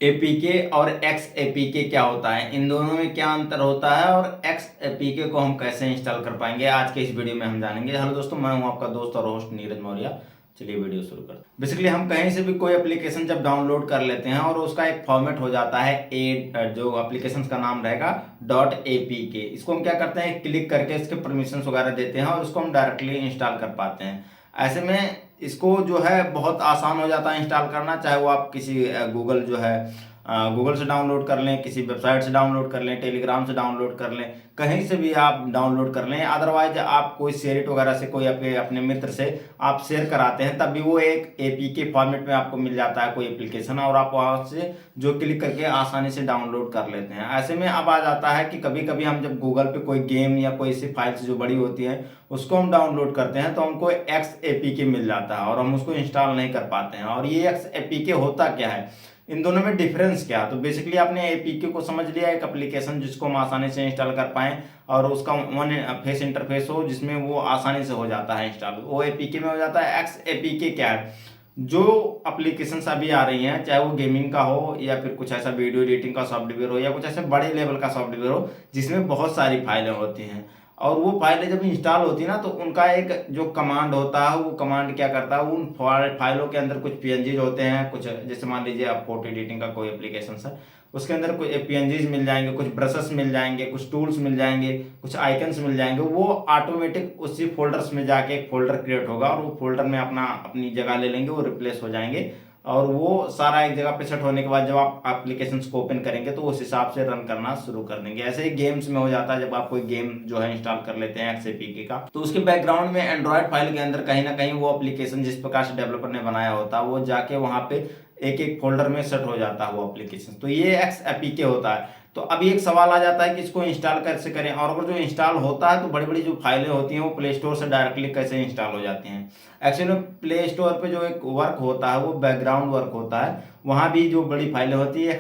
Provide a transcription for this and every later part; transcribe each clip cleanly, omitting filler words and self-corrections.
APK और x APK क्या होता है, इन दोनों में क्या अंतर होता है और एक्स एपीके को हम कैसे इंस्टॉल कर पाएंगे, आज के इस वीडियो में हम जानेंगे। हेलो दोस्तों, मैं हूं आपका दोस्त और होस्ट नीरज मौर्य। चलिए वीडियो शुरू करते हैं। बेसिकली हम कहीं से भी कोई एप्लीकेशन जब डाउनलोड कर लेते हैं और उसका एक फॉर्मेट हो जाता है जो एप्लीकेशन का नाम रहेगा .apk, इसको हम क्या करते हैं, क्लिक करके इसके परमिशंस वगैरह देते हैं और उसको हम डायरेक्टली इंस्टॉल कर पाते हैं। ऐसे में इसको जो है बहुत आसान हो जाता है इंस्टॉल करना, चाहे वो आप किसी गूगल जो है गूगल से डाउनलोड कर लें, किसी वेबसाइट से डाउनलोड कर लें, टेलीग्राम से डाउनलोड कर लें, कहीं से भी आप डाउनलोड कर लें। अदरवाइज आप कोई शेयरिट वगैरह से कोई अपने मित्र से आप शेयर कराते हैं, तब भी वो एक एपीके फॉर्मेट में आपको मिल जाता है कोई एप्लीकेशन, और आप वहाँ से जो क्लिक करके आसानी से डाउनलोड कर लेते हैं। ऐसे में अब आ जाता है कि कभी कभी हम जब गूगल पे कोई गेम या कोई सी फाइल्स जो बड़ी होती है उसको हम डाउनलोड करते हैं तो हमको एक्स एपीके मिल जाता है और हम उसको इंस्टॉल नहीं कर पाते हैं। और ये एक्स एपीके होता क्या है, इन दोनों में डिफरेंस क्या है? तो बेसिकली आपने एपीके को समझ लिया, एक एप्लीकेशन जिसको हम आसानी से इंस्टॉल कर पाएं और उसका वन फेस इंटरफेस हो जिसमें वो आसानी से हो जाता है इंस्टॉल, वो एपीके में हो जाता है। एक्स एपीके क्या है? जो एप्लीकेशंस अभी आ रही हैं, चाहे वो गेमिंग का हो या फिर कुछ ऐसा वीडियो एडिटिंग का सॉफ्टवेयर हो या कुछ ऐसे बड़े लेवल का सॉफ्टवेयर हो जिसमें बहुत सारी फाइलें होती हैं, और वो फाइलें जब इंस्टॉल होती है ना तो उनका एक जो कमांड होता है, वो कमांड क्या करता है, उन फाइलों के अंदर कुछ पीएनजीज होते हैं, कुछ जैसे मान लीजिए आप फोटो एडिटिंग का कोई एप्लीकेशन है, उसके अंदर कुछ पीएनजीज मिल जाएंगे, कुछ ब्रशेस मिल जाएंगे, कुछ टूल्स मिल जाएंगे, कुछ आइकन्स मिल जाएंगे। वो ऑटोमेटिक उसी फोल्डर्स में जाके एक फोल्डर क्रिएट होगा और वो फोल्डर में अपनी जगह ले लेंगे, वो रिप्लेस हो जाएंगे। और वो सारा एक जगह पे सेट होने के बाद जब आप एप्लीकेशंस को ओपन करेंगे तो उस हिसाब से रन करना शुरू कर देंगे। ऐसे ही गेम्स में हो जाता है, जब आप कोई गेम जो है इंस्टॉल कर लेते हैं एक्सएपीके का, तो उसके बैकग्राउंड में एंड्रॉयड फाइल के अंदर कहीं ना कहीं वो एप्लीकेशन जिस प्रकार से डेवलपर ने बनाया होता है वो जाके वहां पे एक एक फोल्डर में सेट हो जाता है वो एप्लीकेशन। तो ये एक्सएपीके होता है। तो अभी एक सवाल आ जाता है कि इसको इंस्टॉल कैसे करें, और अगर जो इंस्टॉल होता है तो बड़ी बड़ी जो फाइलें होती हैं वो प्ले स्टोर से डायरेक्टली कैसे इंस्टॉल हो जाती हैं। एक्चुअली प्ले स्टोर पे जो एक वर्क होता है वो बैकग्राउंड वर्क होता है, वहाँ भी जो बड़ी फाइलें होती है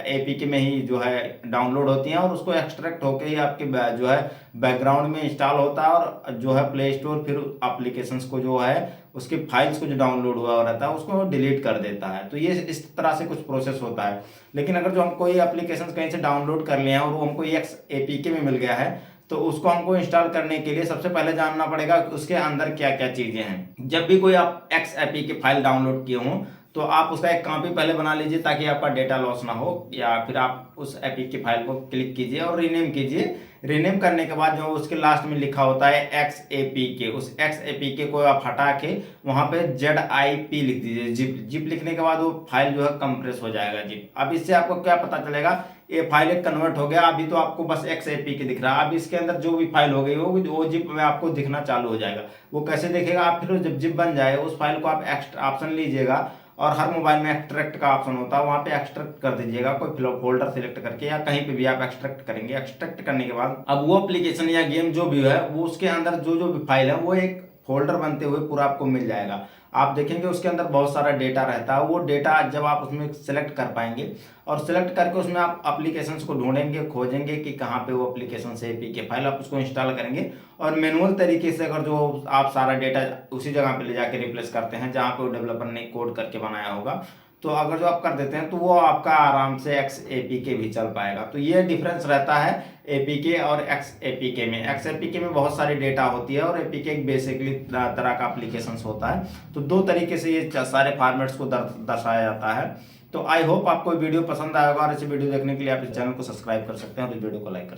एपीके में ही जो है डाउनलोड होती हैं और उसको एक्सट्रैक्ट होकर ही आपके जो है बैकग्राउंड में इंस्टॉल होता है, और जो है प्ले स्टोर फिर एप्लीकेशंस को जो है उसके फाइल्स को जो डाउनलोड हुआ रहता है उसको डिलीट कर देता है। तो ये इस तरह से कुछ प्रोसेस होता है। लेकिन अगर जो हम कोई एप्लीकेशन कहीं से डाउनलोड कर लिए हैं और वो हमको एक्स एपीके में मिल गया है तो उसको हमको इंस्टॉल करने के लिए सबसे पहले जानना पड़ेगा कि उसके अंदर क्या क्या चीजें हैं। जब भी कोई आप एक्स एपीके फाइल डाउनलोड किए हों तो आप उसका एक कॉपी पहले बना लीजिए ताकि आपका डेटा लॉस ना हो, या फिर आप उस एपीके फाइल को क्लिक कीजिए और रीनेम कीजिए। रीनेम करने के बाद जो उसके लास्ट में लिखा होता है एक्स एपीके, उस एक्स एपीके को आप हटा के वहां पे ZIP लिख दीजिए, जिप। जिप लिखने के बाद वो फाइल जो है कंप्रेस हो जाएगा जिप। अब इससे आपको क्या पता चलेगा, ये फाइल एक कन्वर्ट हो गया। अभी तो आपको बस एक्स एपीके दिख रहा है, अब इसके अंदर जो भी फाइल हो गई वो जिप में आपको दिखना चालू हो जाएगा। वो कैसे दिखेगा, आप फिर जब जिप बन जाए उस फाइल को आप एक्स्ट्रा ऑप्शन लीजिएगा और हर मोबाइल में एक्सट्रैक्ट का ऑप्शन होता है, वहां पे एक्सट्रैक्ट कर दीजिएगा कोई फोल्डर सिलेक्ट करके, या कहीं पे भी आप एक्सट्रैक्ट करेंगे। एक्सट्रैक्ट करने के बाद अब वो एप्लीकेशन या गेम जो भी है वो उसके अंदर जो जो भी फाइल है वो एक फोल्डर बनते हुए पूरा आपको मिल जाएगा। आप देखेंगे उसके अंदर बहुत सारा डेटा रहता है। वो डेटा जब आप उसमें सेलेक्ट कर पाएंगे और सेलेक्ट करके उसमें आप एप्लीकेशंस को ढूंढेंगे, खोजेंगे कि कहाँ पे वो एप्लीकेशन से एपीके फाइल, आप उसको इंस्टॉल करेंगे। और मैनुअल तरीके से अगर जो आप सारा डेटा उसी जगह पे ले जाके रिप्लेस करते हैं जहाँ पे वो डेवलपर ने कोड करके बनाया होगा, तो अगर जो आप कर देते हैं तो वो आपका आराम से एक्स एपीके भी चल पाएगा। तो ये डिफरेंस रहता है एपीके और एक्स एपीके में। एक्स एपीके में बहुत सारी डेटा होती है और एपीके एक बेसिकली तरह का एप्लीकेशन होता है। तो दो तरीके से ये सारे फॉर्मेट्स को दर्शाया जाता है। तो आई होप आपको वीडियो पसंद आएगा, और इस वीडियो देखने के लिए आप इस चैनल को सब्सक्राइब कर सकते हैं और इस वीडियो को लाइक कर सकते हैं।